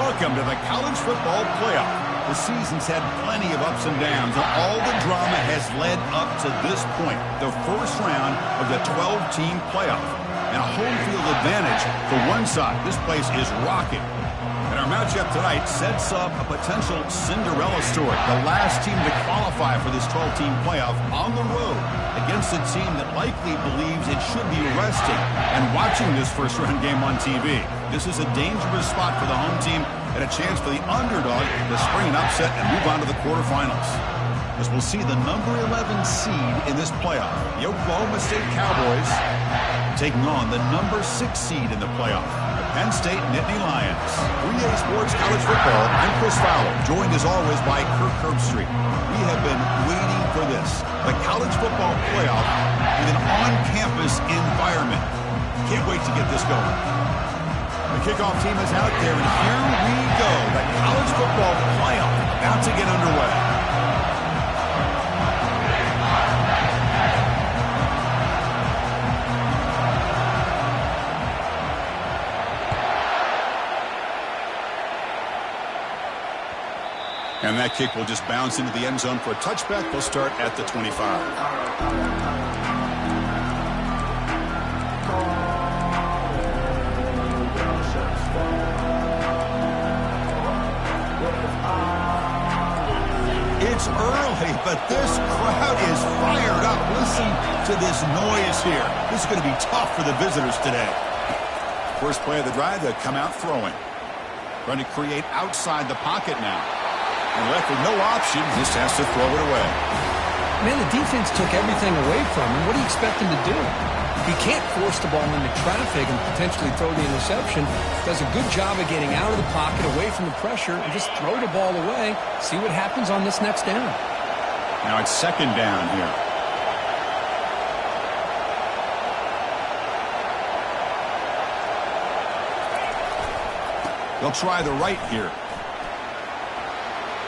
Welcome to the college football playoff. The season's had plenty of ups and downs, and all the drama has led up to this point, the first round of the 12-team playoff. And a home field advantage for one side. This place is rocking. And our matchup tonight sets up a potential Cinderella story. The last team to qualify for this 12-team playoff on the road against a team that likely believes it should be resting and watching this first-round game on TV. This is a dangerous spot for the home team and a chance for the underdog to spring an upset and move on to the quarterfinals. As we'll see the number 11 seed in this playoff, the Oklahoma State Cowboys taking on the number 6 seed in the playoff, the Penn State Nittany Lions. 3A Sports College Football, I'm Chris Fowler, joined as always by Kirk Herbstreit. We have been waiting for this, the college football playoff with an on-campus environment. Can't wait to get this going. The kickoff team is out there, and here we go. The college football playoff about to get underway. And that kick will just bounce into the end zone for a touchback. They'll start at the 25. It's early, but this crowd is fired up. Listen to this noise here. This is going to be tough for the visitors today. First play of the drive, they come out throwing. Trying to create outside the pocket now. And left with no option, just has to throw it away. Man, the defense took everything away from him. What do you expect him to do? He can't force the ball into traffic and potentially throw the interception. Does a good job of getting out of the pocket, away from the pressure, and just throw the ball away. See what happens on this next down. Now it's second down here. They'll try the right here.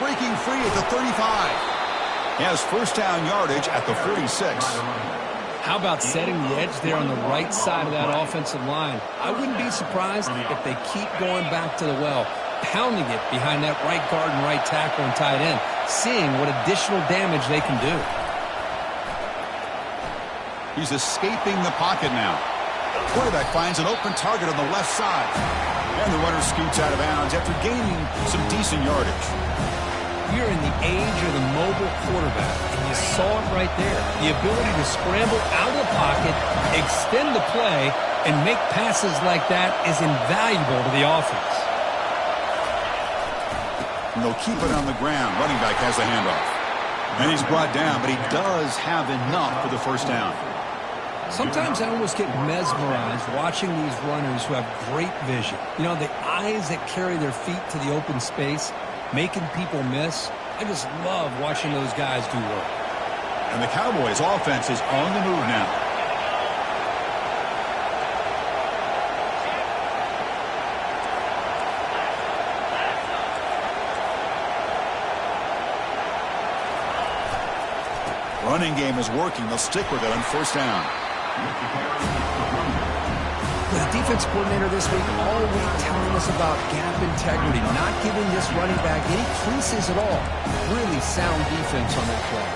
Breaking free at the 35. He has first down yardage at the 46. How about setting the edge there on the right side of that offensive line? I wouldn't be surprised if they keep going back to the well, pounding it behind that right guard and right tackle and tight end, seeing what additional damage they can do. He's escaping the pocket now. Quarterback finds an open target on the left side. And the runner scoots out of bounds after gaining some decent yardage. We're in the age of the mobile quarterback, and you saw it right there. The ability to scramble out of the pocket, extend the play, and make passes like that is invaluable to the offense. And they'll keep it on the ground. Running back has the handoff. And he's brought down, but he does have enough for the first down. Sometimes I almost get mesmerized watching these runners who have great vision. You know, the eyes that carry their feet to the open space, making people miss. I just love watching those guys do work. And the Cowboys' offense is on the move now. Running game is working. They'll stick with it on first down. The defense coordinator this week all week telling us about gap integrity, not giving this running back any creases at all. Really sound defense on that play.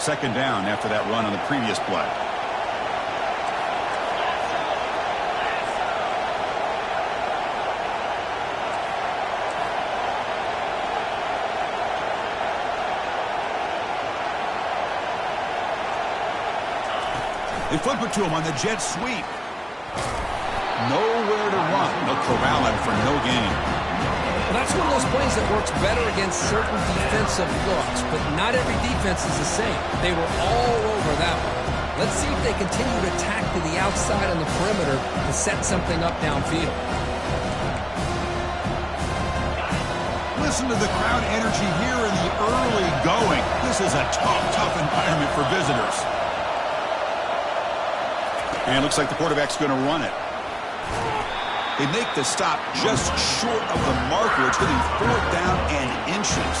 Second down after that run on the previous play. They flip it to him on the jet sweep. Nowhere to run. They'll corral him for no gain. Well, that's one of those plays that works better against certain defensive looks, but not every defense is the same. They were all over that one. Let's see if they continue to attack to the outside on the perimeter to set something up downfield. Listen to the crowd energy here in the early going. This is a tough environment for visitors. And it looks like the quarterback's going to run it. They make the stop just short of the marker. It's going to be fourth down and inches.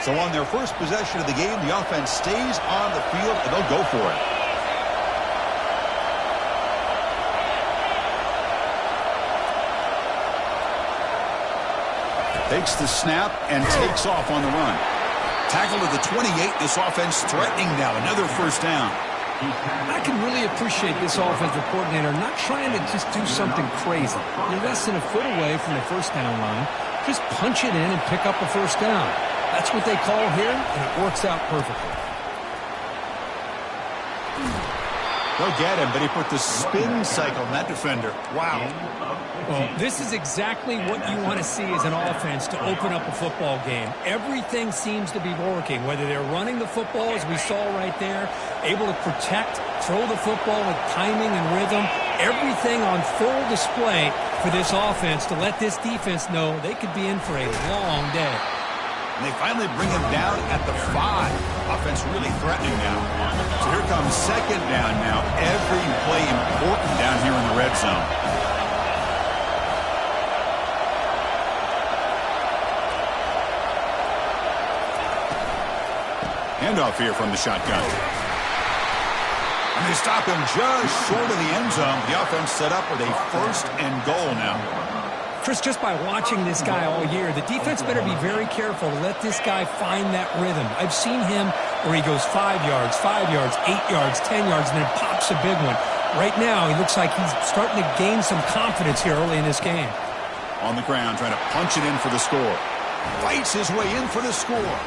So on their first possession of the game, the offense stays on the field, and they'll go for it. Takes the snap and takes off on the run. Tackle to the 28. This offense threatening now. Another first down. I can really appreciate this offensive coordinator not trying to just do something crazy. You're less than a foot away from the first down line. Just punch it in and pick up a first down. That's what they call here, and it works out perfectly. They'll get him, but he put the spin cycle on that defender. Wow. Well, this is exactly what you want to see as an offense to open up a football game. Everything seems to be working, whether they're running the football, as we saw right there, able to protect, throw the football with timing and rhythm, everything on full display for this offense to let this defense know they could be in for a long day. And they finally bring him down at the 5. Offense really threatening now. So here comes second down now. Every play important down here in the red zone. Handoff here from the shotgun. And they stop him just short of the end zone. The offense set up with a first and goal now. Chris, just by watching this guy all year, the defense better be very careful to let this guy find that rhythm. I've seen him where he goes 5 yards, 8 yards, 10 yards, and then pops a big one. Right now, he looks like he's starting to gain some confidence here early in this game. On the ground, trying to punch it in for the score. Fights his way in for the score.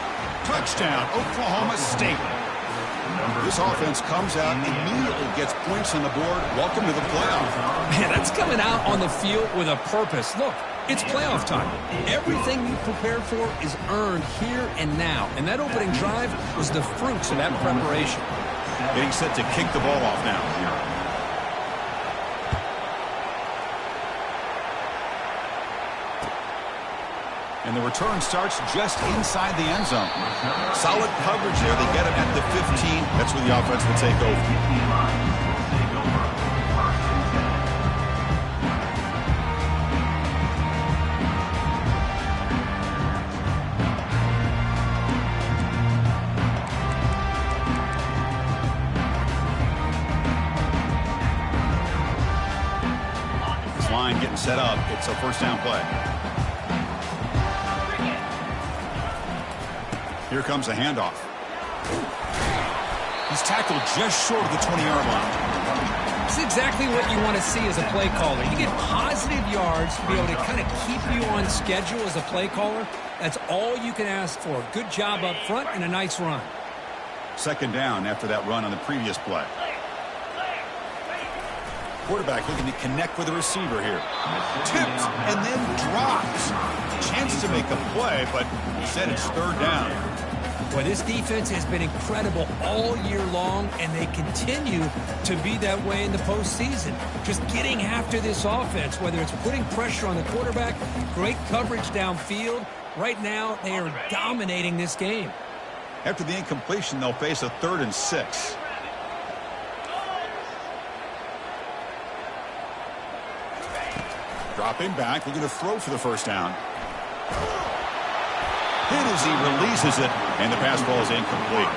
Touchdown, Oklahoma State. This offense comes out, immediately gets points on the board. Welcome to the playoff. Man, that's coming out on the field with a purpose. Look, it's playoff time. Everything you prepared for is earned here and now. And that opening drive was the fruits of that preparation. Getting set to kick the ball off now. And the return starts just inside the end zone. Solid coverage there. They get him at the 15. That's where the offense will take over. This line getting set up. It's a first down play. Here comes a handoff. He's tackled just short of the 20-yard line. This is exactly what you want to see as a play caller. You get positive yards to be able to kind of keep you on schedule as a play caller. That's all you can ask for. Good job up front and a nice run. Second down after that run on the previous play. Quarterback looking to connect with the receiver here. Tipped and then dropped. Chance to make a play, but instead it's third down. Boy, this defense has been incredible all year long, and they continue to be that way in the postseason. Just getting after this offense, whether it's putting pressure on the quarterback, great coverage downfield. Right now, they are dominating this game. After the incompletion, they'll face a 3rd and 6. Dropping back, looking to throw for the first down. Hit as he releases it, and the pass ball is incomplete.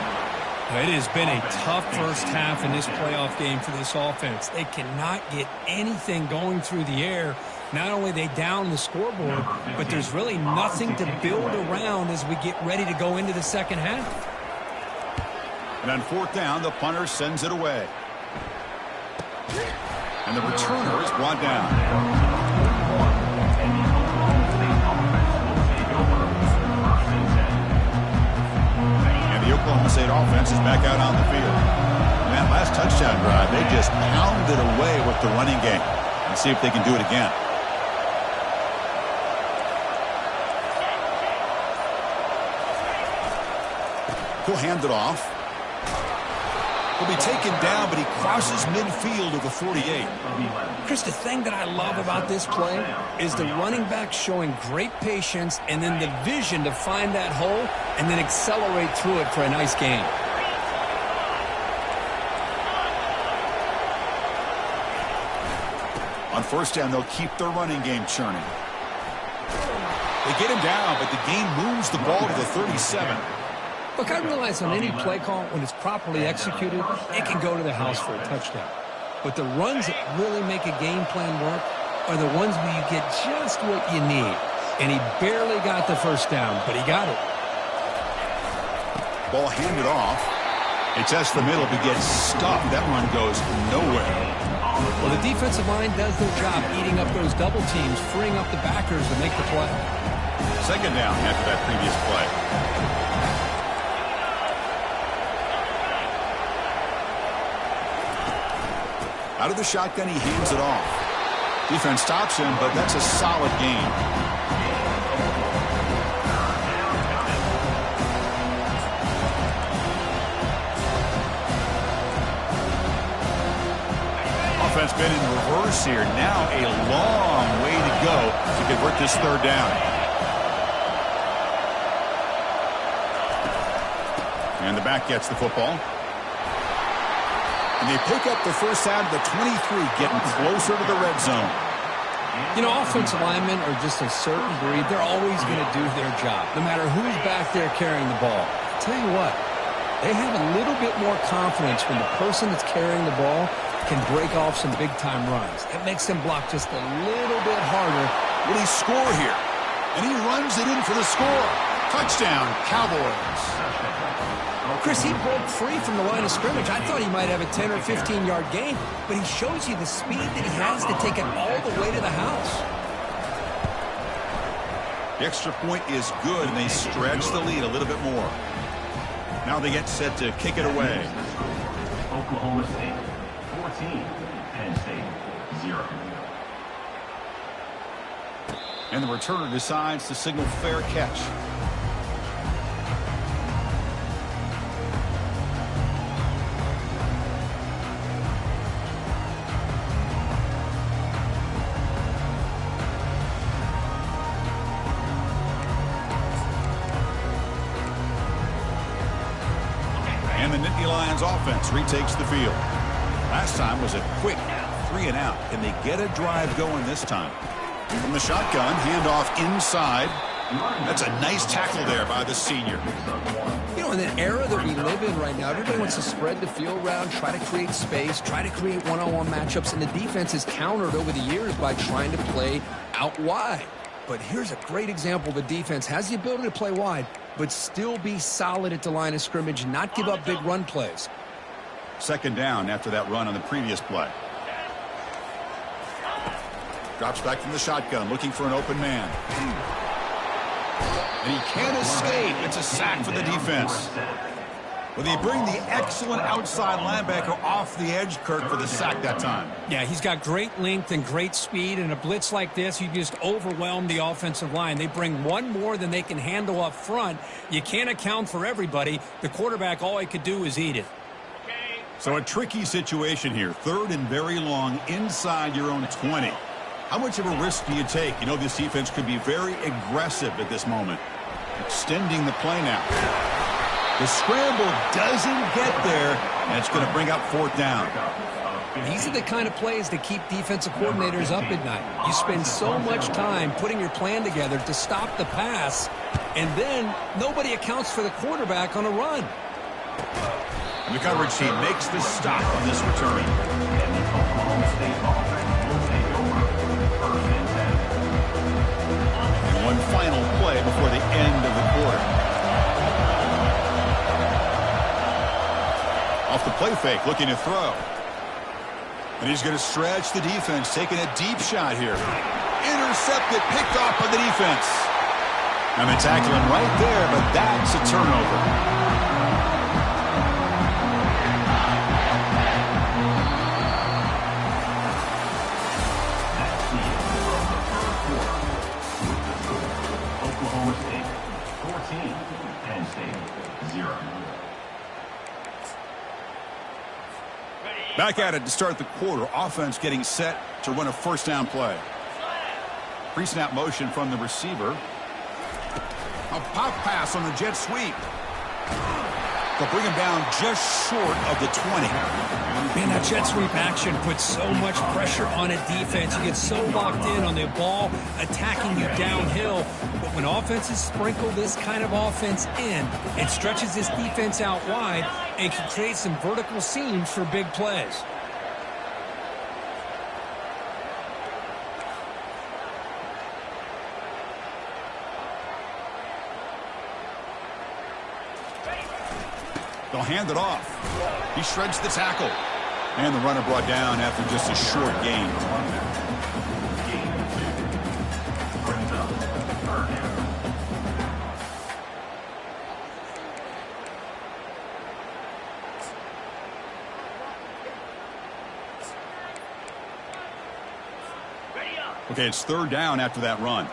It has been a tough first half in this playoff game for this offense. They cannot get anything going through the air. Not only they down the scoreboard, but there's really nothing to build around as we get ready to go into the second half. And on fourth down, the punter sends it away. And the returner is brought down. The Oklahoma State offense is back out on the field. And that last touchdown drive, they just pounded away with the running game. Let's see if they can do it again. He'll hand it off. He'll be taken down, but he crosses midfield of the 48. Chris, the thing that I love about this play is the running back showing great patience and then the vision to find that hole and then accelerate through it for a nice gain. On first down, they'll keep their running game churning. They get him down, but the game moves the ball to the 37. Look, I realize on any play call, when it's properly executed, it can go to the house for a touchdown. But the runs that really make a game plan work are the ones where you get just what you need. And he barely got the first down, but he got it. Ball handed off. They test the middle, but gets stopped. That run goes nowhere. Well, the defensive line does their job eating up those double teams, freeing up the backers to make the play. Second down after that previous play. Out of the shotgun, he hands it off. Defense stops him, but that's a solid gain. Offense been in reverse here. Now a long way to go to convert this third down. And the back gets the football. And they pick up the first out of the 23, getting closer to the red zone. You know, offensive linemen are just a certain breed. They're always going to do their job, no matter who's back there carrying the ball. I'll tell you what, they have a little bit more confidence when the person that's carrying the ball can break off some big-time runs. It makes them block just a little bit harder. Will he score here? And he runs it in for the score. Touchdown, Cowboys. Chris, he broke free from the line of scrimmage. I thought he might have a 10 or 15-yard gain, but he shows you the speed that he has to take it all the way to the house. The extra point is good, and they stretch the lead a little bit more. Now they get set to kick it away. Oklahoma State, 14. Penn State, 0. And the returner decides to signal fair catch. And the Nittany Lions offense retakes the field. Last time was a quick 3-and-out. Can they get a drive going this time? From the shotgun, handoff inside. That's a nice tackle there by the senior. You know, in the era that we live in right now, everybody wants to spread the field around, try to create space, try to create one-on-one matchups, and the defense has countered over the years by trying to play out wide. But here's a great example. The defense has the ability to play wide, but still be solid at the line of scrimmage, not give up big run plays. Second down after that run on the previous play. Drops back from the shotgun, looking for an open man. And he can't escape. It's a sack for the defense. Well, they bring the excellent outside linebacker off the edge, Kirk, for the sack that time. Yeah, he's got great length and great speed, and a blitz like this, you just overwhelm the offensive line. They bring one more than they can handle up front. You can't account for everybody. The quarterback, all he could do is eat it. So a tricky situation here. Third and very long inside your own 20. How much of a risk do you take? You know this defense could be very aggressive at this moment. Extending the play now. The scramble doesn't get there, and it's going to bring up fourth down. These are the kind of plays that keep defensive coordinators up at night. You spend so much time putting your plan together to stop the pass, and then nobody accounts for the quarterback on a run. And the coverage team makes the stop on this return. And one final play before the end of the quarter. Off the play fake, looking to throw. And he's going to stretch the defense, taking a deep shot here. Intercepted, picked off by the defense. And the tackling right there, but that's a turnover. Oklahoma State, 14. Penn State, 0. Back at it to start the quarter. Offense getting set to run a first down play. Pre-snap motion from the receiver. A pop pass on the jet sweep. They'll bring him down just short of the 20. Man, that jet sweep action puts so much pressure on a defense. You get so locked in on the ball attacking you downhill. But when offenses sprinkle this kind of offense in, it stretches this defense out wide and can create some vertical seams for big plays. They'll hand it off. He shreds the tackle. And the runner brought down after just a short gain. Okay, it's third down after that run.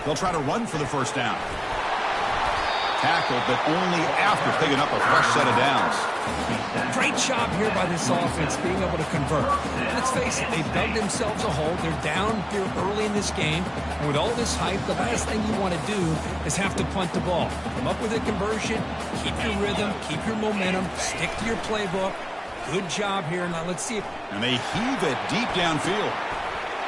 They'll try to run for the first down. Tackled, but only after picking up a fresh set of downs. Great job here by this offense being able to convert. Let's face it, they've dug themselves a hole. They're down here early in this game. And with all this hype, the last thing you want to do is have to punt the ball. Come up with a conversion, keep your rhythm, keep your momentum, stick to your playbook. Good job here. Now let's see. And they heave it deep downfield.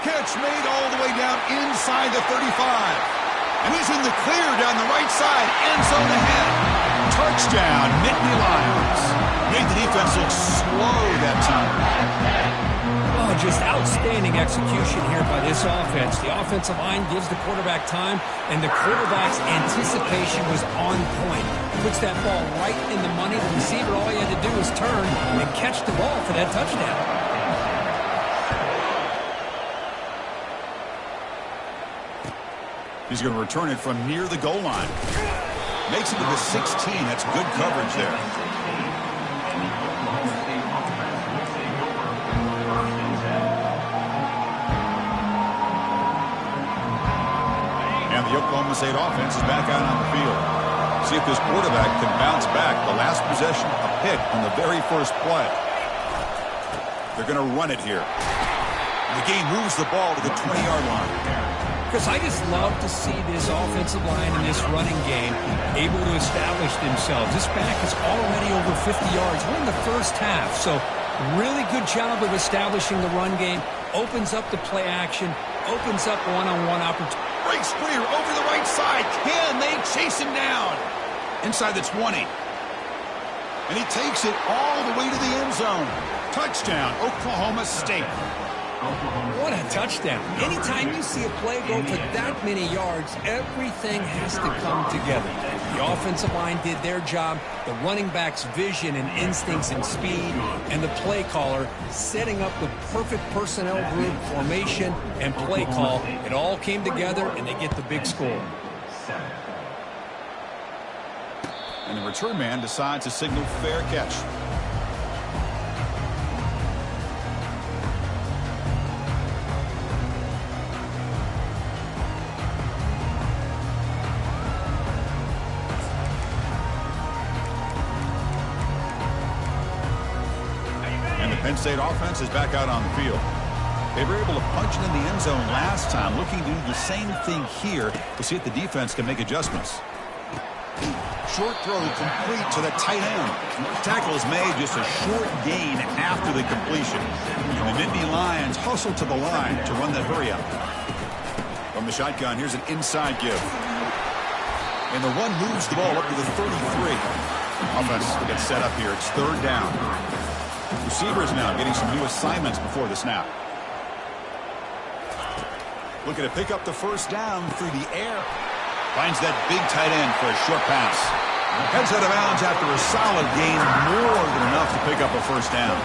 Catch made all the way down inside the 35. And he's in the clear down the right side. End zone ahead. Touchdown, Nittany Lions. Made the defense look slow that time. Oh, just outstanding execution here by this offense. The offensive line gives the quarterback time, and the quarterback's anticipation was on point. Puts that ball right in the money. The receiver, all he had to do was turn and catch the ball for that touchdown. He's going to return it from near the goal line. Makes it to the 16. That's good coverage there. And the Oklahoma State offense is back out on the field. See if this quarterback can bounce back. The last possession, a pick on the very first play. They're going to run it here. The game moves the ball to the 20-yard line. Chris, I just love to see this offensive line in this running game able to establish themselves. This back is already over 50 yards. We're in the first half, so really good job of establishing the run game. Opens up the play action, opens up one-on-one opportunity. Breaks clear over the right side. Can they chase him down? Inside the 20. And he takes it all the way to the end zone. Touchdown, Oklahoma State. What a touchdown. Anytime you see a play go for that many yards, everything has to come together. The offensive line did their job, the running back's vision and instincts and speed, and the play caller setting up the perfect personnel group, formation, and play call. It all came together, and they get the big score. And the return man decides to signal fair catch. Penn State offense is back out on the field. They were able to punch it in the end zone last time, looking to do the same thing here to see if the defense can make adjustments. Short throw complete to the tight end. Tackle is made, just a short gain after the completion. And the Nittany Lions hustle to the line to run that hurry up. From the shotgun, here's an inside give. And the run moves the ball up to the 33. Offense gets set up here. It's third down. Receivers now getting some new assignments before the snap. Looking to pick up the first down through the air. Finds that big tight end for a short pass. Heads out of bounds after a solid gain, more than enough to pick up a first down.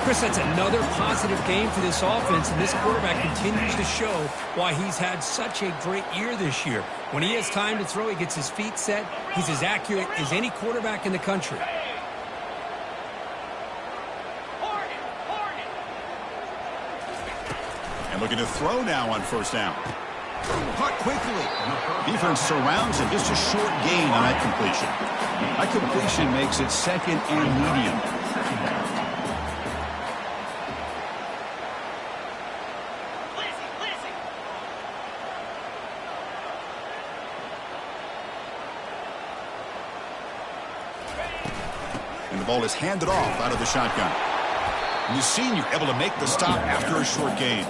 Chris, that's another positive game for this offense, and this quarterback continues to show why he's had such a great year this year. When he has time to throw, he gets his feet set. He's as accurate as any quarterback in the country. And looking to throw now on first down. Caught quickly. Defense surrounds him. Just a short gain on that completion. That completion makes it second and medium. And the ball is handed off out of the shotgun. And the senior able to make the stop after a short gain.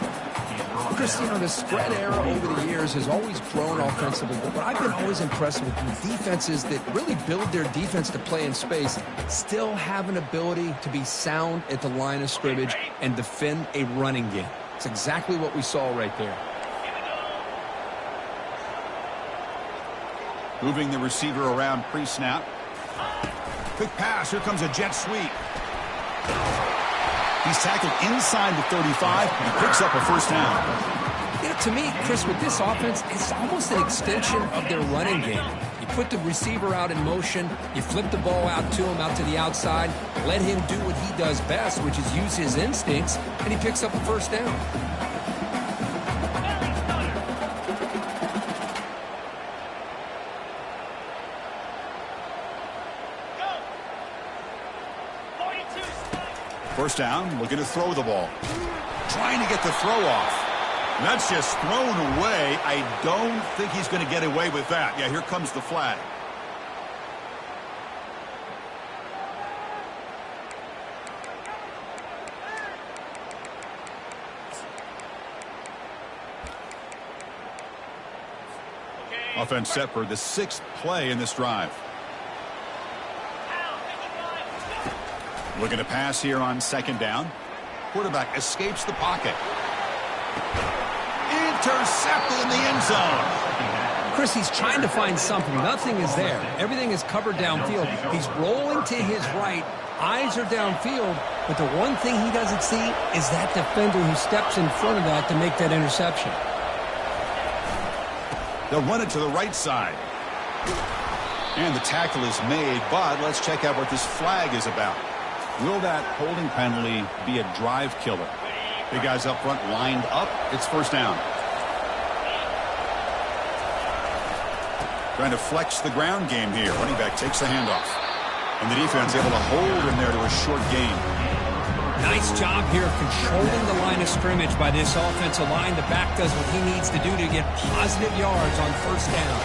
Chris, you know, the spread era over the years has always grown offensively, but what I've been always impressed with defenses that really build their defense to play in space still have an ability to be sound at the line of scrimmage and defend a running game. It's exactly what we saw right there. Moving the receiver around pre-snap. Quick pass. Here comes a jet sweep. He's tackled inside the 35 and picks up a first down. You know, to me, Chris, with this offense, it's almost an extension of their running game. You put the receiver out in motion, you flip the ball out to him, out to the outside, let him do what he does best, which is use his instincts, and he picks up a first down. First down, looking to throw the ball. Trying to get the throw off. And that's just thrown away. I don't think he's going to get away with that. Yeah, here comes the flag. Offense set for the 6th play in this drive. Looking to pass here on second down. Quarterback escapes the pocket. Intercepted in the end zone. Chris, he's trying to find something. Nothing is there. Everything is covered downfield. He's rolling to his right. Eyes are downfield. But the one thing he doesn't see is that defender who steps in front of that to make that interception. They'll run it to the right side. And the tackle is made, but let's check out what this flag is about. Will that holding penalty be a drive killer? The guys up front lined up. It's first down. Trying to flex the ground game here. Running back takes the handoff. And the defense able to hold him there to a short gain. Nice job here of controlling the line of scrimmage by this offensive line. The back does what he needs to do to get positive yards on first down.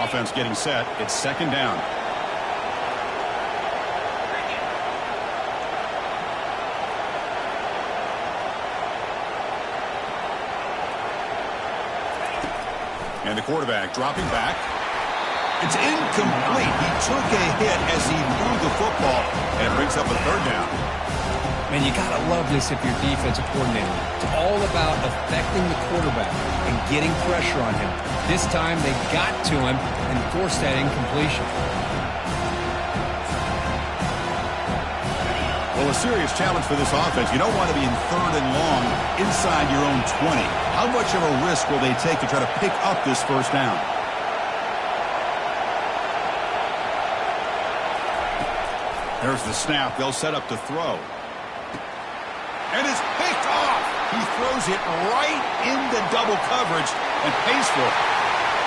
Offense getting set. It's second down. And the quarterback dropping back. It's incomplete. He took a hit as he threw the football, and it brings up a third down. Man, you got to love this if you're defensive coordinator. It's all about affecting the quarterback and getting pressure on him. This time they got to him and forced that incompletion. Well, a serious challenge for this offense. You don't want to be in third and long inside your own 20. How much of a risk will they take to try to pick up this first down? There's the snap. They'll set up to throw. And it's picked off. He throws it right into double coverage and pays for it.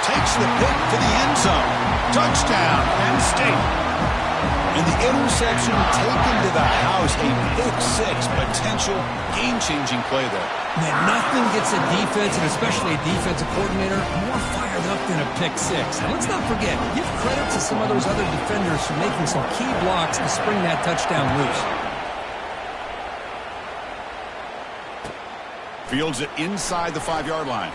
Takes the pick to the end zone. Touchdown, Penn State. And the interception taken to the house. A pick six, potential game-changing play there. Man, nothing gets a defense, and especially a defensive coordinator, more fired up than a pick six. And let's not forget, give credit to some of those other defenders for making some key blocks to spring that touchdown loose. Fields it inside the 5-yard line.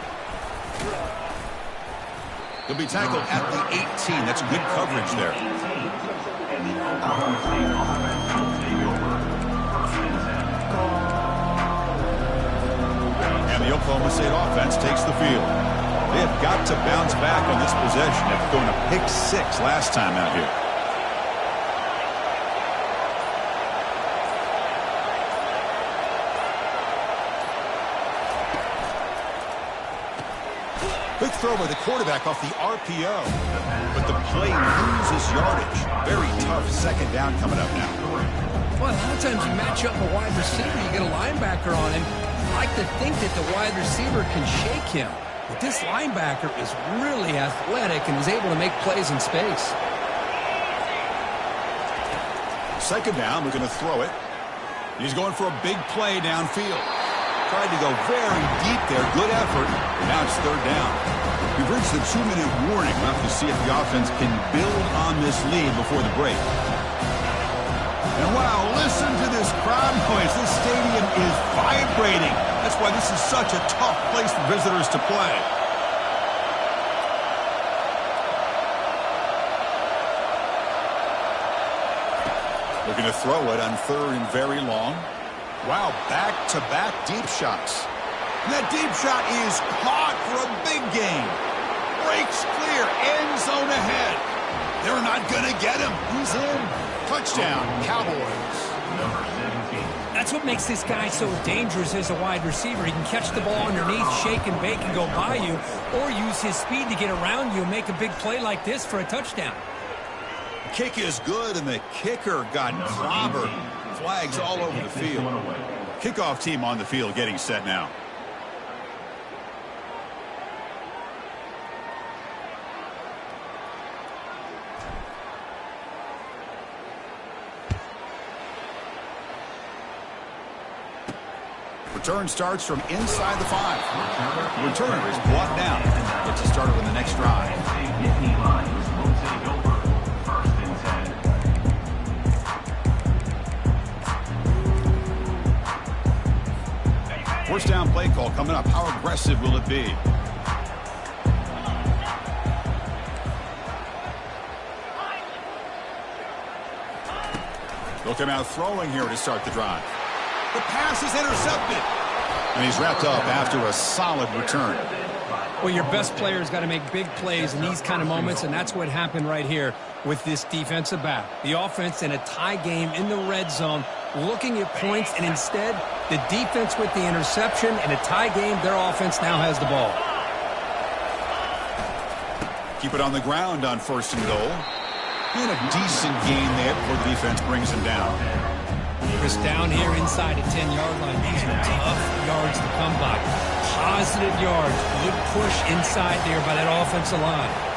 He'll be tackled at the 18. That's good coverage there. And the Oklahoma State offense takes the field. They have got to bounce back on this possession after throwing a pick six last time out here. Quick throw by the quarterback off the RPO. But the play loses yardage. Very tough second down coming up now. Well, a lot of times you match up a wide receiver, you get a linebacker on him. You like to think that the wide receiver can shake him. But this linebacker is really athletic and is able to make plays in space. Second down, we're going to throw it. He's going for a big play downfield. Tried to go very deep there. Good effort. Now it's third down. We've We've reached the 2-minute warning. We'll have to see if the offense can build on this lead before the break. And wow, listen to this crowd noise. This stadium is vibrating. That's why this is such a tough place for visitors to play. Looking to throw it on 3rd and very long. Wow, back-to-back deep shots. And that deep shot is caught for a big gain. Breaks clear, end zone ahead. They're not going to get him. He's in. Touchdown, Cowboys. Number 17. That's what makes this guy so dangerous as a wide receiver. He can catch the ball underneath, shake and bake and go by you, or use his speed to get around you and make a big play like this for a touchdown. Kick is good, and the kicker got clobbered. Flags all over the field. Kickoff team on the field getting set now. Return starts from inside the 5. The returner is brought down. Gets a starter on the next drive. First down play call coming up. How aggressive will it be? They'll come out throwing here to start the drive. The pass is intercepted. And he's wrapped up after a solid return. Well, your best player's got to make big plays in these kind of moments, and that's what happened right here with this defensive back. The offense in a tie game in the red zone, looking at points, and instead, the defense with the interception. In a tie game, their offense now has the ball. Keep it on the ground on 1st and goal. And a decent gain there before the defense brings him down. Chris, down here inside the 10-yard line. These are tough yards to come by. Positive yards. Good push inside there by that offensive line.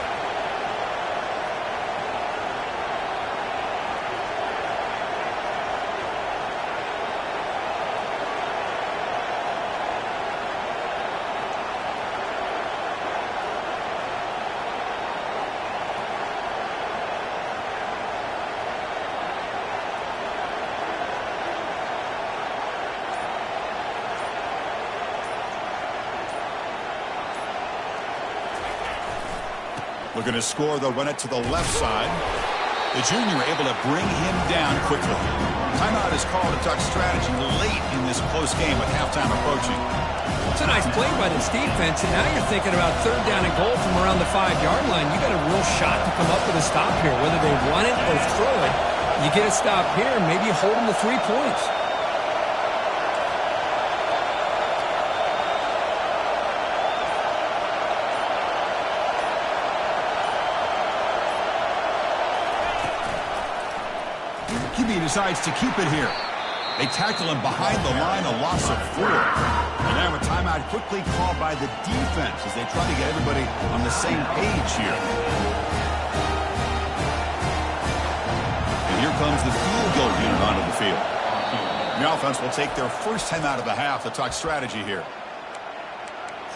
Looking to score, they'll run it to the left side. The junior able to bring him down quickly. Timeout is called. A Duck strategy late in this close game with halftime approaching. It's a nice play by this defense, and now you're thinking about 3rd down and goal from around the 5-yard line. You got a real shot to come up with a stop here, whether they run it or throw it. You get a stop here, and maybe you hold them to 3 points. QB decides to keep it here. They tackle him behind the line, a loss of 4. And now a timeout quickly called by the defense as they try to get everybody on the same page here. And here comes the field goal unit onto the field. The offense will take their first time out of the half. The Duck strategy here.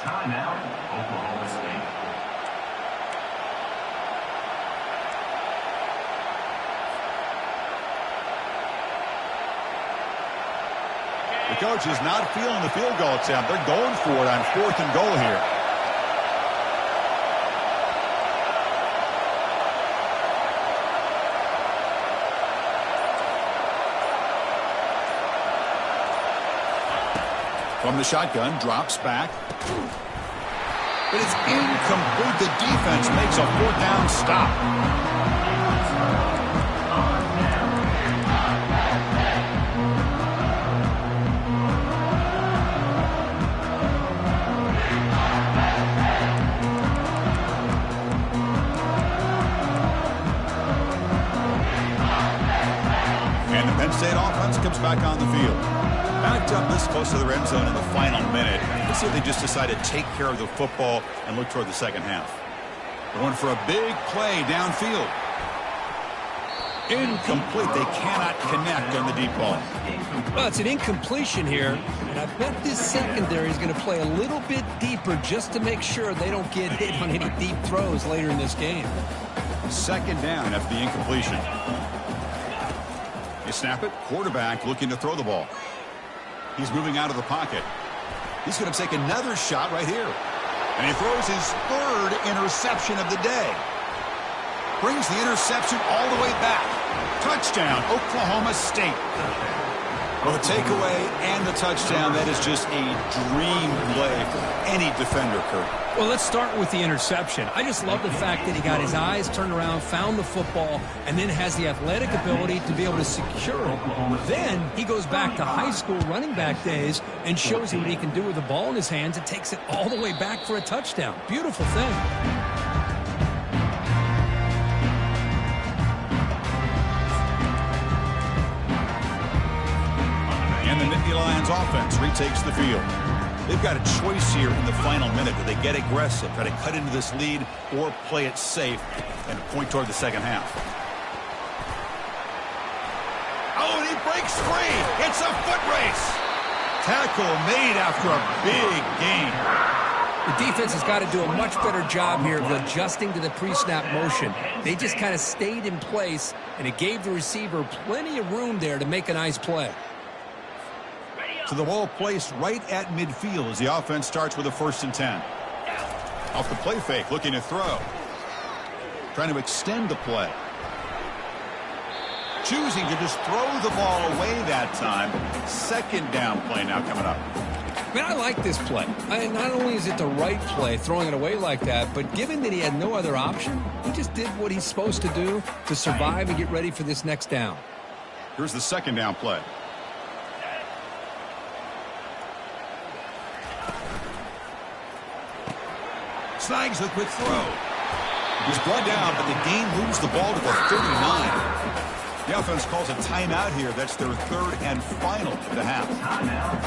Timeout, Oklahoma State. The coach is not feeling the field goal attempt. They're going for it on 4th and goal here. From the shotgun, drops back. But it's incomplete. The defense makes a 4th down stop. State offense comes back on the field. Backed up this close to the end zone in the final minute. Let's see if they just decide to take care of the football and look toward the second half. Going for a big play downfield. Incomplete. They cannot connect on the deep ball. Well, it's an incompletion here, and I bet this secondary is going to play a little bit deeper just to make sure they don't get hit on any deep throws later in this game. Second down after the incompletion. You snap it. Quarterback looking to throw the ball. He's moving out of the pocket. He's going to take another shot right here. And he throws his third interception of the day. Brings the interception all the way back. Touchdown, Oklahoma State. Well, the takeaway and the touchdown, that is just a dream play for any defender, Kurt. Well, let's start with the interception. I just love the fact that he got his eyes turned around, found the football, and then has the athletic ability to be able to secure it. Then he goes back to high school running back days and shows you what he can do with the ball in his hands and takes it all the way back for a touchdown. Beautiful thing. And the Nittany Lions offense retakes the field. They've got a choice here in the final minute. Do they get aggressive, try to cut into this lead, or play it safe and point toward the second half? Oh, and he breaks free. It's a foot race. Tackle made after a big gain. The defense has got to do a much better job here of adjusting to the pre-snap motion. They just kind of stayed in place, and it gave the receiver plenty of room there to make a nice play. To the ball placed right at midfield as the offense starts with a 1st and 10. Off the play fake, looking to throw. Trying to extend the play. Choosing to just throw the ball away that time. Second down play now coming up. Man, I like this play. Not only is it the right play, throwing it away like that, but given that he had no other option, he just did what he's supposed to do to survive and get ready for this next down. Here's the second down play. Snags the quick throw. He's brought down, but the gain moves the ball to the 39. The offense calls a timeout here. That's their third and final of the half.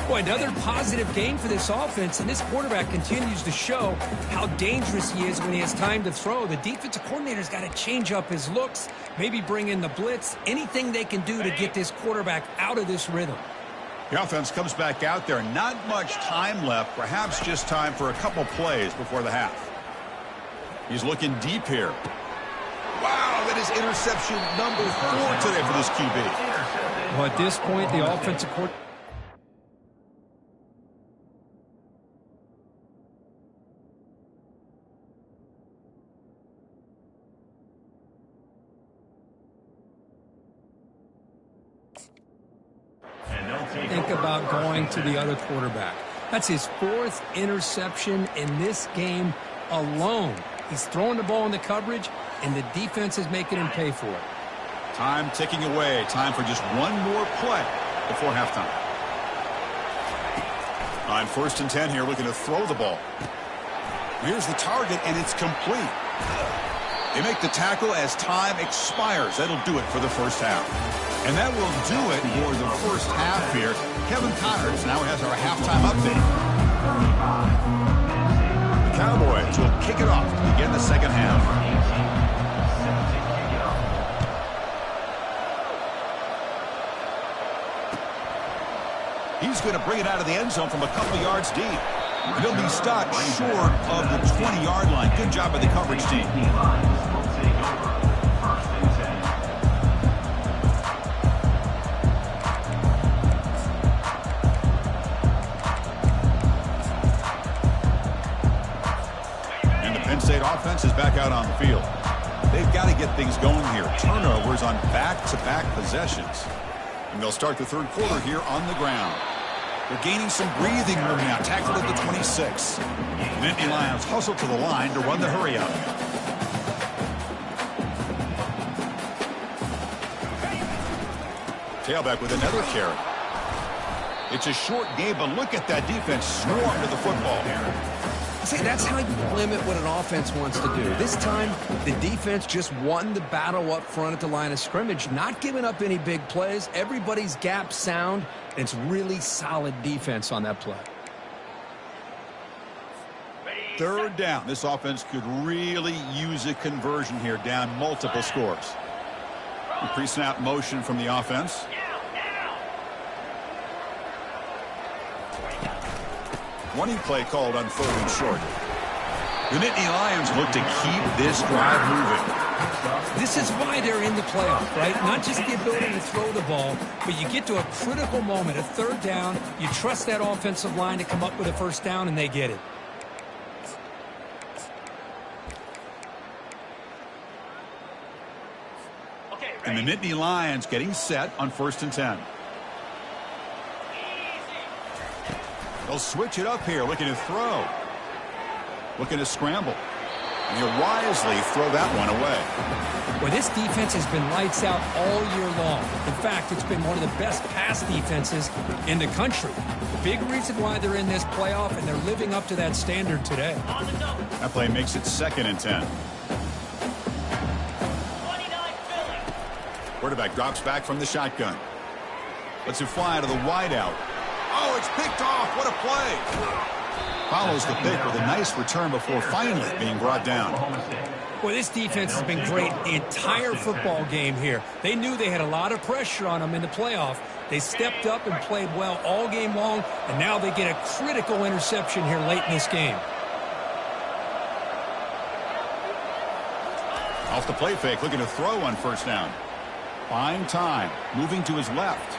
Boy, another positive game for this offense, and this quarterback continues to show how dangerous he is when he has time to throw. The defensive coordinator's got to change up his looks, maybe bring in the blitz, anything they can do to get this quarterback out of this rhythm. The offense comes back out there. Not much time left. Perhaps just time for a couple plays before the half. He's looking deep here. Wow, that is interception number 4 today for this QB. Well, at this point, the offensive coordinator... think about going to the other quarterback. That's his 4th interception in this game alone. He's throwing the ball in the coverage, and the defense is making him pay for it. Time ticking away. Time for just one more play before halftime. On 1st and 10 here, looking to throw the ball. Here's the target, and it's complete. They make the tackle as time expires. That'll do it for the first half. And that will do it for the first half here. Kevin Connors now has our halftime update. The Cowboys will kick it off to begin the second half. He's going to bring it out of the end zone from a couple of yards deep. And he'll be stopped short of the 20-yard line. Good job by the coverage team. And the Penn State offense is back out on the field. They've got to get things going here. Turnovers on back-to-back possessions. And they'll start the third quarter here on the ground. They're gaining some breathing room now. Tackled at the 26. The Nittany Lions hustle to the line to run the hurry up. Tailback with another carry. It's a short game, but look at that defense swarm to the football. See, that's how you limit what an offense wants to do. This time, the defense just won the battle up front at the line of scrimmage, not giving up any big plays. Everybody's gap sound. It's really solid defense on that play. Third down. This offense could really use a conversion here, down multiple scores. Pre-snap motion from the offense. Running play called on 3rd and short. The Nittany Lions look to keep this drive moving. This is why they're in the playoff, right? Not just the ability to throw the ball, but you get to a critical moment, a 3rd down. You trust that offensive line to come up with a 1st down, and they get it. And the Nittany Lions getting set on 1st and 10. They'll switch it up here, looking to throw. Looking to scramble. And he'll wisely throw that one away. Well, this defense has been lights out all year long. In fact, it's been one of the best pass defenses in the country. Big reason why they're in this playoff, and they're living up to that standard today. That play makes it 2nd and 10. Quarterback drops back from the shotgun. Lets it fly to the wideout. Oh, it's picked off. What a play. Follows the pick with a nice return before finally being brought down. Well, this defense has been great the entire football game here. They knew they had a lot of pressure on them in the playoff. They stepped up and played well all game long, and now they get a critical interception here late in this game. Off the play fake, looking to throw on 1st down. Fine time, moving to his left.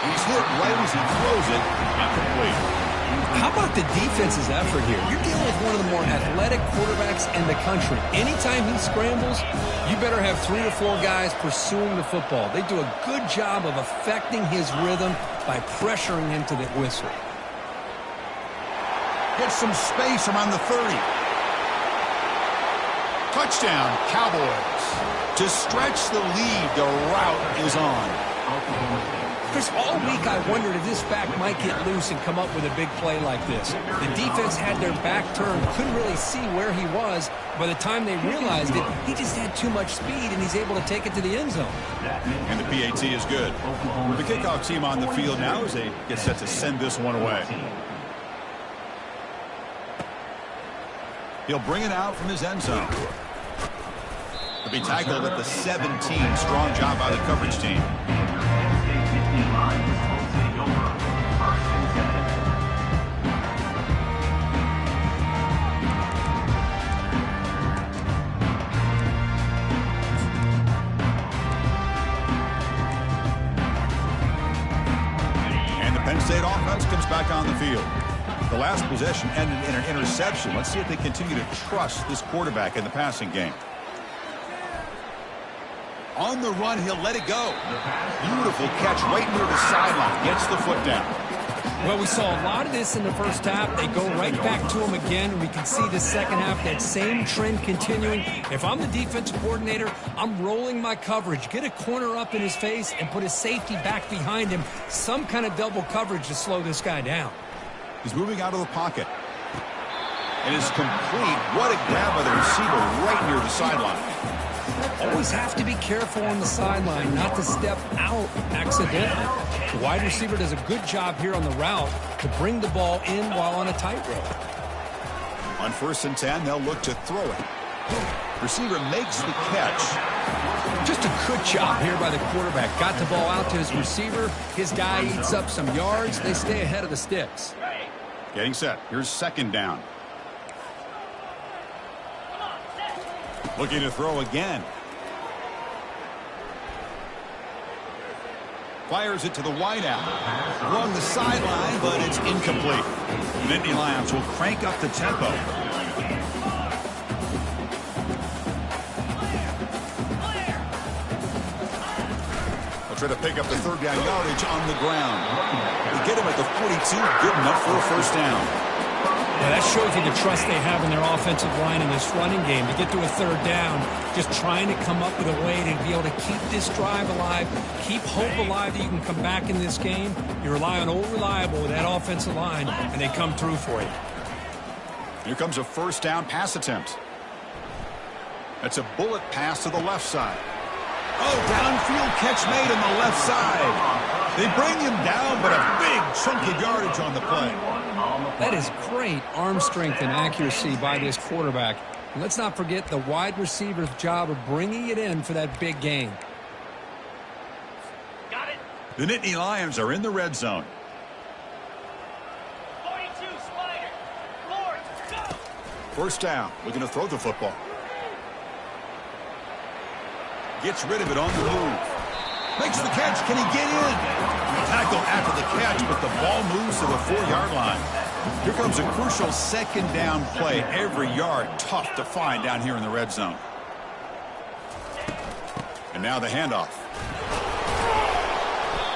He's hit right as he throws it. Incomplete. How about the defense's effort here? You're dealing with one of the more athletic quarterbacks in the country. Anytime he scrambles, you better have 3 or 4 guys pursuing the football. They do a good job of affecting his rhythm by pressuring him to the whistle. Gets some space around the 30. Touchdown, Cowboys. To stretch the lead, the route is on. Chris, all week I wondered if this back might get loose and come up with a big play like this. The defense had their back turned, couldn't really see where he was. By the time they realized it, he just had too much speed, and he's able to take it to the end zone. And the PAT is good. The kickoff team on the field now as they get set to send this one away. He'll bring it out from his end zone. He'll be tackled at the 17. Strong job by the coverage team. And the Penn State offense comes back on the field. The last possession ended in an interception. Let's see if they continue to trust this quarterback in the passing game. On the run, he'll let it go. Beautiful catch right near the sideline. Gets the foot down. Well, we saw a lot of this in the first half. They go right back to him again, and we can see the second half, that same trend continuing. If I'm the defensive coordinator, I'm rolling my coverage. Get a corner up in his face and put a safety back behind him. Some kind of double coverage to slow this guy down. He's moving out of the pocket. It is complete. What a grab by the receiver right near the sideline. Always have to be careful on the sideline not to step out accidentally. The wide receiver does a good job here on the route to bring the ball in while on a tightrope. On 1st and 10, they'll look to throw it. Receiver makes the catch. Just a good job here by the quarterback. Got the ball out to his receiver. His guy eats up some yards. They stay ahead of the sticks. Getting set. Here's 2nd down. Looking to throw again. Fires it to the wideout. Along the sideline, but it's incomplete. The Nittany Lions will crank up the tempo. They'll try to pick up the 3rd down yardage on the ground. They get him at the 42, good enough for a 1st down. Yeah, that shows you the trust they have in their offensive line in this running game. To get to a 3rd down, just trying to come up with a way to be able to keep this drive alive, keep hope alive that you can come back in this game. You rely on Old Reliable with that offensive line, and they come through for you. Here comes a 1st down pass attempt. That's a bullet pass to the left side. Oh, downfield catch made on the left side. They bring him down, but a big chunk of yardage on the play. That is great arm strength and accuracy by this quarterback. And let's not forget the wide receiver's job of bringing it in for that big gain. Got it. The Nittany Lions are in the red zone. 42, Spider. Lord, go. First down. Looking to throw the football. Gets rid of it on the move. Makes the catch. Can he get in? Tackle after the catch, but the ball moves to the 4-yard line. Here comes a crucial second down play. Every yard tough to find down here in the red zone. And now the handoff.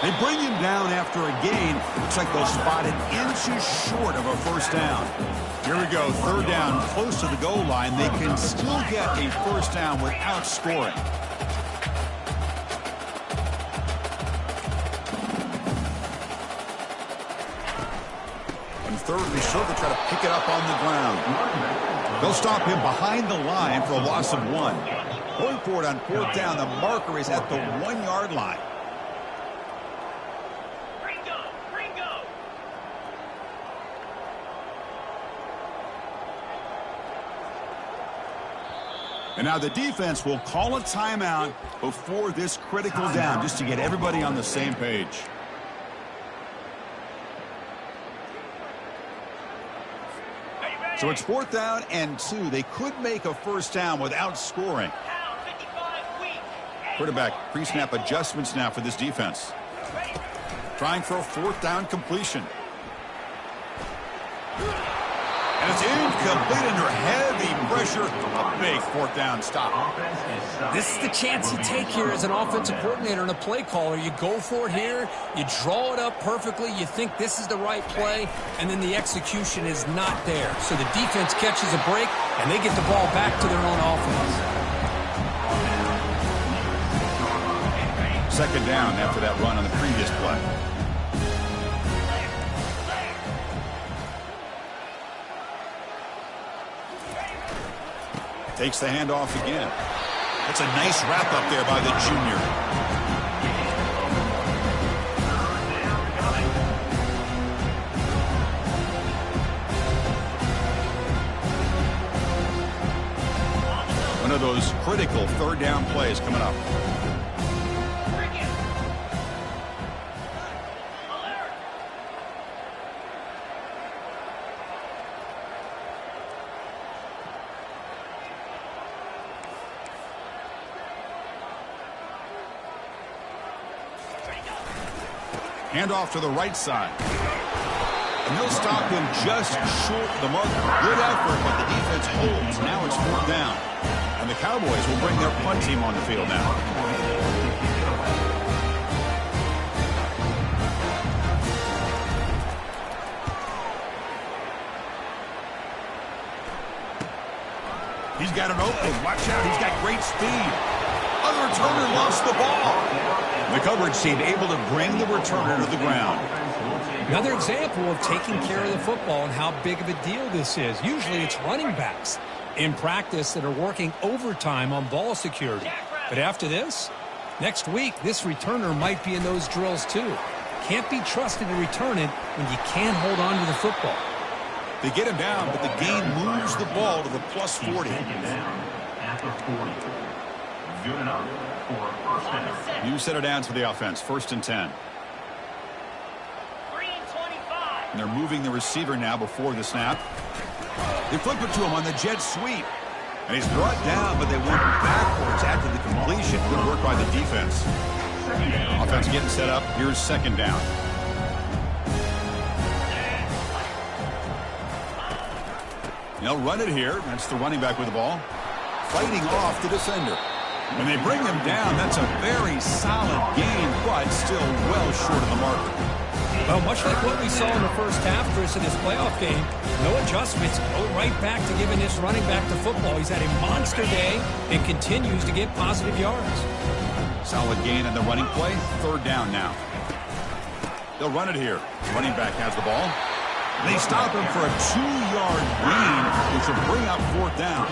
They bring him down after a gain. Looks like they'll spot it inches short of a first down. Here we go. Third down, close to the goal line. They can still get a first down without scoring. Third and short to try to pick it up on the ground. They'll stop him behind the line for a loss of 1. Going for it on fourth down. The marker is at the 1-yard line. Ringo. And now the defense will call a timeout before this critical down just to get everybody on the same page. So it's 4th down and 2. They could make a first down without scoring. Quarterback pre-snap adjustments now for this defense. Trying for a 4th down completion. And it's incomplete under heavy pressure. A big 4th down stop. This is the chance you take here as an offensive coordinator and a play caller. You go for it here. You draw it up perfectly. You think this is the right play, and then the execution is not there. So the defense catches a break, and they get the ball back to their own offense. Second down after that run on the previous play. Takes the handoff again. That's a nice wrap up there by the junior. One of those critical third down plays coming up. Handoff to the right side. And they'll stop him just short of the mark. Good effort, but the defense holds. Now it's 4th down. And the Cowboys will bring their punt team on the field now. He's got an open. Watch out. He's got great speed. Other returner lost the ball. The coverage team able to bring the returner to the ground. Another example of taking care of the football and how big of a deal this is. Usually it's running backs in practice that are working overtime on ball security. But after this, next week, this returner might be in those drills too. Can't be trusted to return it when you can't hold on to the football. They get him down, but the gain moves the ball to the plus 40. After 40. Good enough for first down. New set of downs for the offense. 1st and 10. And they're moving the receiver now before the snap. They flip it to him on the jet sweep. And he's brought down, but they went backwards after the completion. Good work by the defense. Offense getting set up. Here's 2nd down. They'll run it here. That's the running back with the ball. Fighting off the defender. When they bring him down, that's a very solid gain, but still well short of the marker. Well, much like what we saw in the first half, Chris, in this playoff game, no adjustments. Go right back to giving this running back the football. He's had a monster day and continues to get positive yards. Solid gain on the running play. 3rd down now. They'll run it here. Running back has the ball. They stop him for a 2-yard gain, which will bring up 4th down.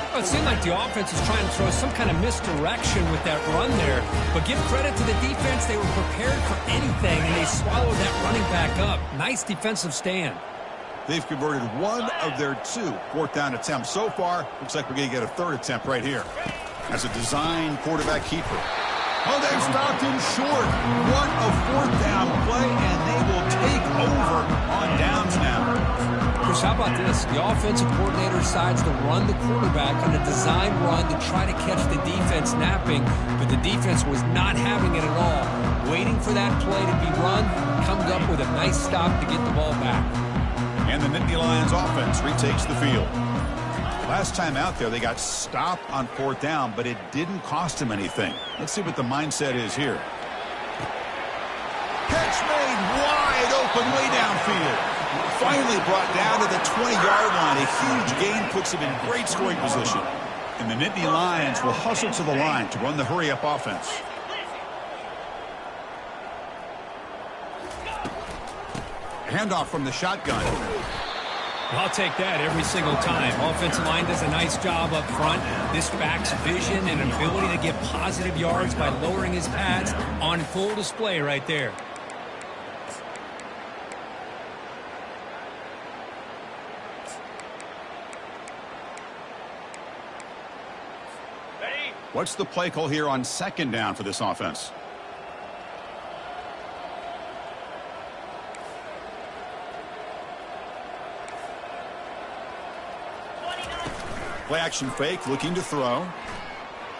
Well, it seemed like the offense was trying to throw some kind of misdirection with that run there. But give credit to the defense. They were prepared for anything, and they swallowed that running back up. Nice defensive stand. They've converted one of their 2 fourth-down attempts so far. Looks like we're going to get a 3rd attempt right here. As a design quarterback keeper. Oh, they've stopped him short. What a 4th-down play, and they will take over on downs now. Chris, how about this? The offensive coordinator decides to run the quarterback on a design run to try to catch the defense napping, but the defense was not having it at all. Waiting for that play to be run, comes up with a nice stop to get the ball back. And the Nittany Lions offense retakes the field. Last time out there, they got stopped on 4th down, but it didn't cost them anything. Let's see what the mindset is here. Catch made wide open way downfield. Finally brought down to the 20-yard line. A huge gain puts him in great scoring position. And the Nittany Lions will hustle to the line to run the hurry-up offense. Handoff from the shotgun. I'll take that every single time. Offensive line does a nice job up front. This back's vision and ability to get positive yards by lowering his pads on full display right there. What's the play call here on 2nd down for this offense? Play action fake, looking to throw.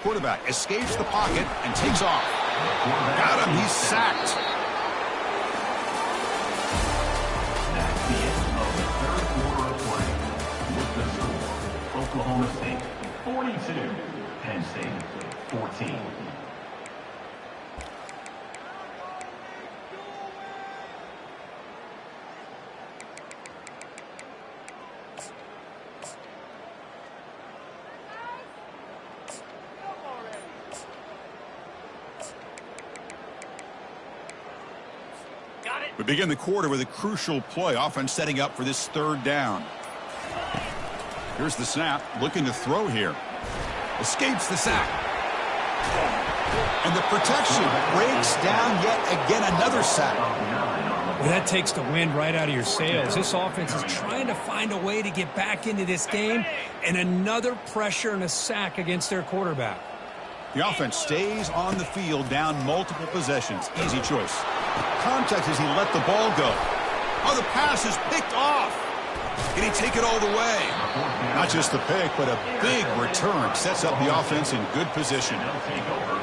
Quarterback escapes the pocket and takes off. Got him, he's sacked. That's the end of the 3rd quarter of play. With the score, Oklahoma State 42, Penn State 14. We begin the quarter with a crucial play, offense setting up for this 3rd down. Here's the snap, looking to throw here. Escapes the sack. And the protection breaks down yet again, another sack. Well, that takes the wind right out of your sails. This offense is trying to find a way to get back into this game, and another pressure and a sack against their quarterback. The offense stays on the field, down multiple possessions. Easy choice. Contact as he let the ball go. Oh, the pass is picked off. Can he take it all the way? Not just the pick, but a big return. Sets up the offense in good position.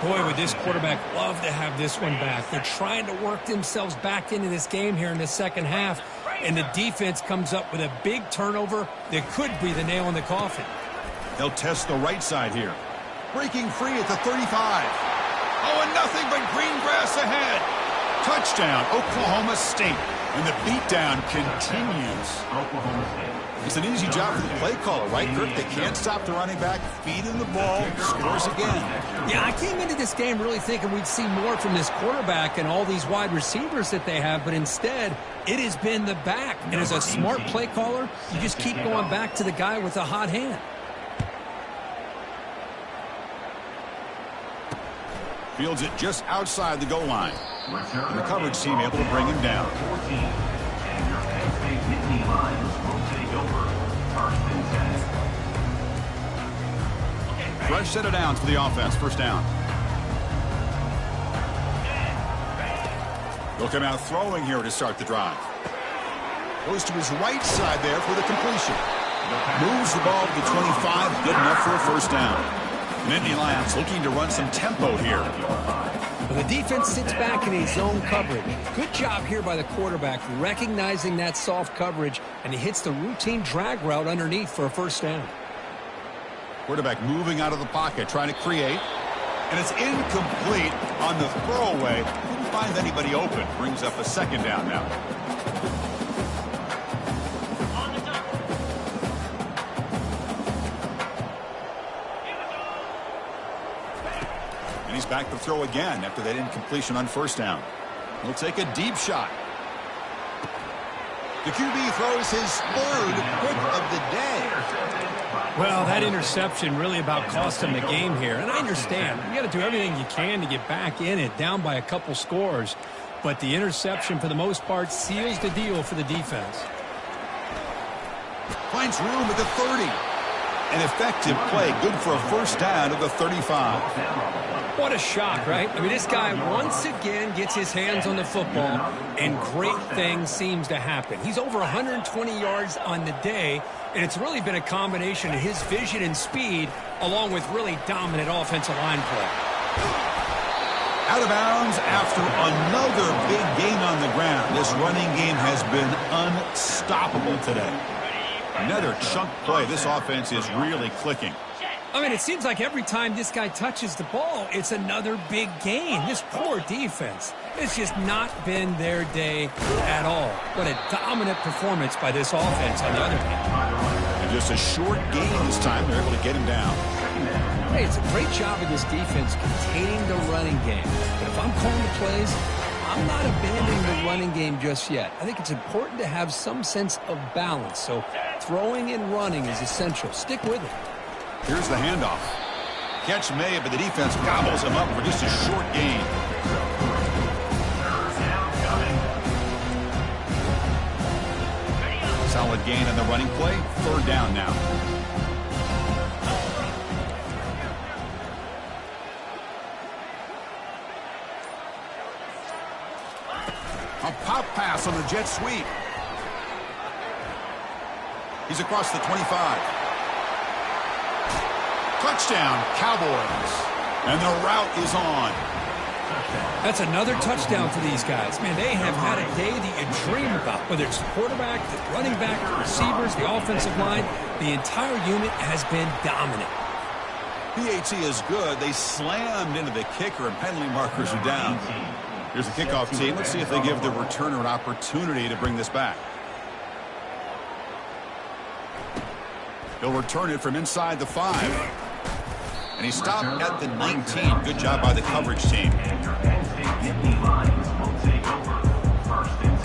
Boy, would this quarterback love to have this one back. They're trying to work themselves back into this game here in the 2nd half, and the defense comes up with a big turnover that could be the nail in the coffin. They'll test the right side here. Breaking free at the 35. Oh, and nothing but green grass ahead. Touchdown, Oklahoma State. And the beatdown continues. Oklahoma State. It's an easy job for the play caller, right, Kirk? They can't stop the running back, feed him the ball, scores again. Yeah, I came into this game really thinking we'd see more from this quarterback and all these wide receivers that they have, but instead, it has been the back. And as a smart play caller, you just keep going back to the guy with the hot hand. Fields it just outside the goal line. And the coverage team able to bring him down. 14. And your Penn State Nittany Lions will take over 1st and 10. Fresh set of downs for the offense. 1st down. They'll come out throwing here to start the drive. Goes to his right side there for the completion. Moves the ball to 25. Good enough for a 1st down. Nittany Lions looking to run some tempo here. Well, the defense sits back in a zone coverage. Good job here by the quarterback, recognizing that soft coverage, and he hits the routine drag route underneath for a 1st down. Quarterback moving out of the pocket, trying to create. And it's incomplete on the throwaway. Couldn't find anybody open. Brings up a 2nd down now. He's back to throw again after that incompletion on 1st down. He'll take a deep shot. The QB throws his 3rd pick of the day. Well, that interception really about cost him the game here. And I understand. You got to do everything you can to get back in it, down by a couple scores. But the interception, for the most part, seals the deal for the defense. Finds room at the 30. An effective play, good for a first down at the 35. What a shock, right? I mean, this guy once again gets his hands on the football, and great things seems to happen. He's over 120 yards on the day, and it's really been a combination of his vision and speed, along with really dominant offensive line play. Out of bounds after another big gain on the ground. This running game has been unstoppable today. Another chunk play. This offense is really clicking. I mean, it seems like every time this guy touches the ball, it's another big gain. This poor defense, it's just not been their day at all. What a dominant performance by this offense on the other hand. And just a short gain this time. They're able to get him down. Hey, it's a great job of this defense containing the running game. But if I'm calling the plays, I'm not abandoning the running game just yet. I think it's important to have some sense of balance. So throwing and running is essential. Stick with it. Here's the handoff. Catch made, but the defense gobbles him up for just a short gain. Solid gain on the running play. Third down now. A pop pass on the jet sweep. He's across the 25. Touchdown, Cowboys. And the route is on. That's another touchdown for these guys. Man, they have had a day that you dream about. Whether it's the quarterback, the running back, the receivers, the offensive line, the entire unit has been dominant. PAT is good. They slammed into the kicker, and penalty markers are down. Here's the kickoff team. Let's see if they give the returner an opportunity to bring this back. He'll return it from inside the 5. And he stopped at the 19. Good job by the coverage team. And your Penn State Nittany Lions will take over 1st and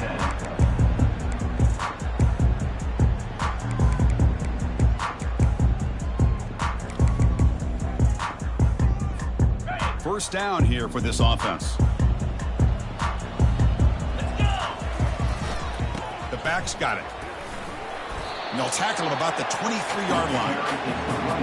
10. First down here for this offense. The back's got it. And they'll tackle him about the 23-yard line.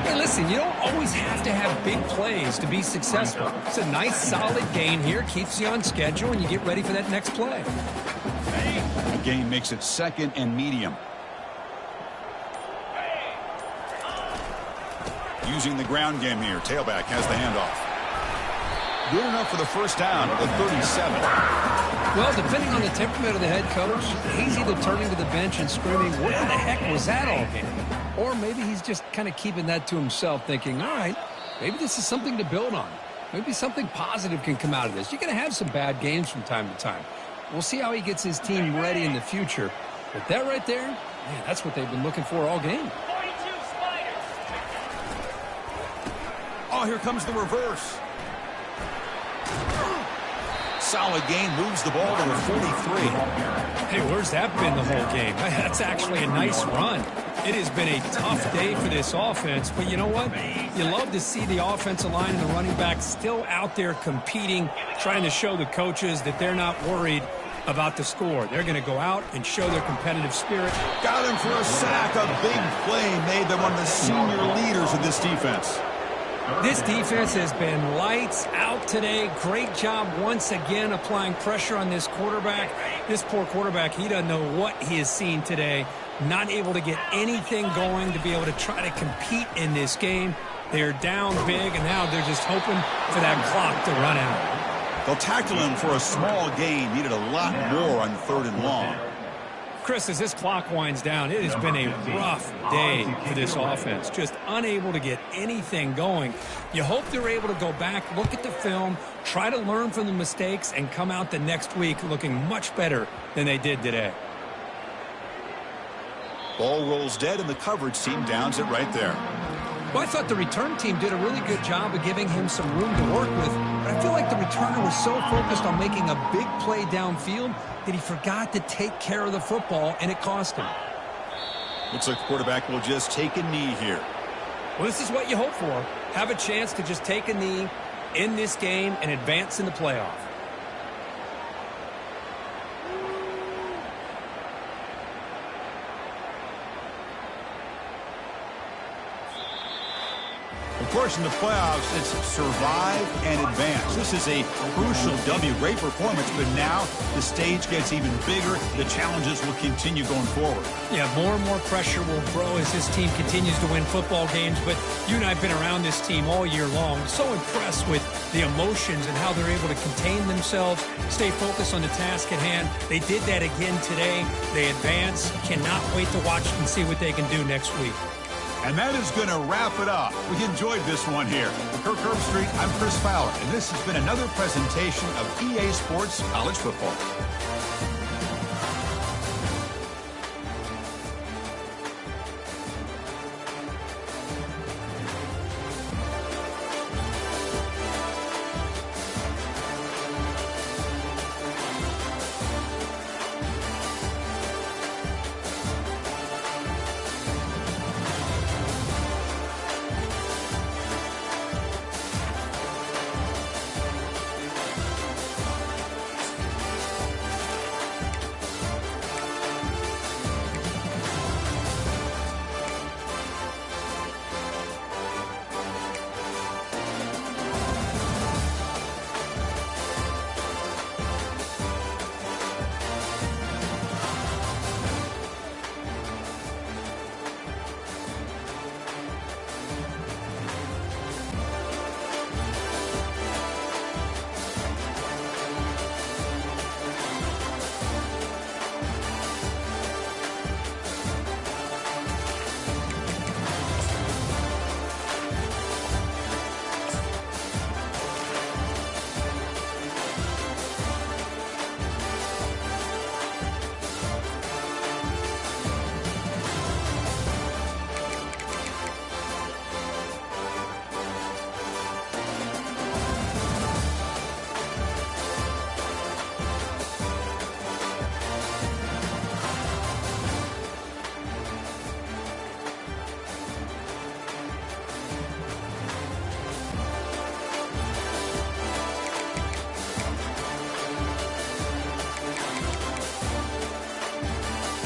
Hey, listen, you don't always have to have big plays to be successful. It's a nice, solid gain here. Keeps you on schedule, and you get ready for that next play. The gain makes it 2nd and medium. Using the ground game here. Tailback has the handoff. Good enough for the first down at the 37. Well, depending on the temperament of the head coach, he's either turning to the bench and screaming, what the heck was that all game? Or maybe he's just kind of keeping that to himself, thinking, all right, maybe this is something to build on. Maybe something positive can come out of this. You're going to have some bad games from time to time. We'll see how he gets his team ready in the future. But that right there, man, that's what they've been looking for all game. Oh, here comes the reverse. Solid gain, moves the ball to the 43. Hey, where's that been the whole game? That's actually a nice run. It has been a tough day for this offense, but you know what? You love to see the offensive line and the running back still out there competing, trying to show the coaches that they're not worried about the score. They're going to go out and show their competitive spirit. Got him for a sack. A big play made them one of the senior leaders of this defense. This defense has been lights out today. Great job once again applying pressure on this quarterback. This poor quarterback, he doesn't know what he has seen today. Not able to get anything going to be able to try to compete in this game. They're down big, and now they're just hoping for that clock to run out. They'll tackle him for a small gain. Needed a lot more on 3rd and long. Chris, as this clock winds down, it has been a rough day for this offense. Just unable to get anything going. You hope they're able to go back, look at the film, try to learn from the mistakes, and come out the next week looking much better than they did today. Ball rolls dead, and the coverage team downs it right there. Well, I thought the return team did a really good job of giving him some room to work with, but I feel like the returner was so focused on making a big play downfield that he forgot to take care of the football, and it cost him. Looks like the quarterback will just take a knee here. Well, this is what you hope for. Have a chance to just take a knee in this game and advance in the playoff. Of course, in the playoffs, it's survive and advance. This is a crucial W. Great performance, but now the stage gets even bigger. The challenges will continue going forward. Yeah, more and more pressure will grow as this team continues to win football games, but you and I have been around this team all year long. So impressed with the emotions and how they're able to contain themselves, stay focused on the task at hand. They did that again today. They advance. Cannot wait to watch and see what they can do next week. And that is going to wrap it up. We enjoyed this one here. For Kirk Herbstreit, I'm Chris Fowler, and this has been another presentation of EA Sports College Football.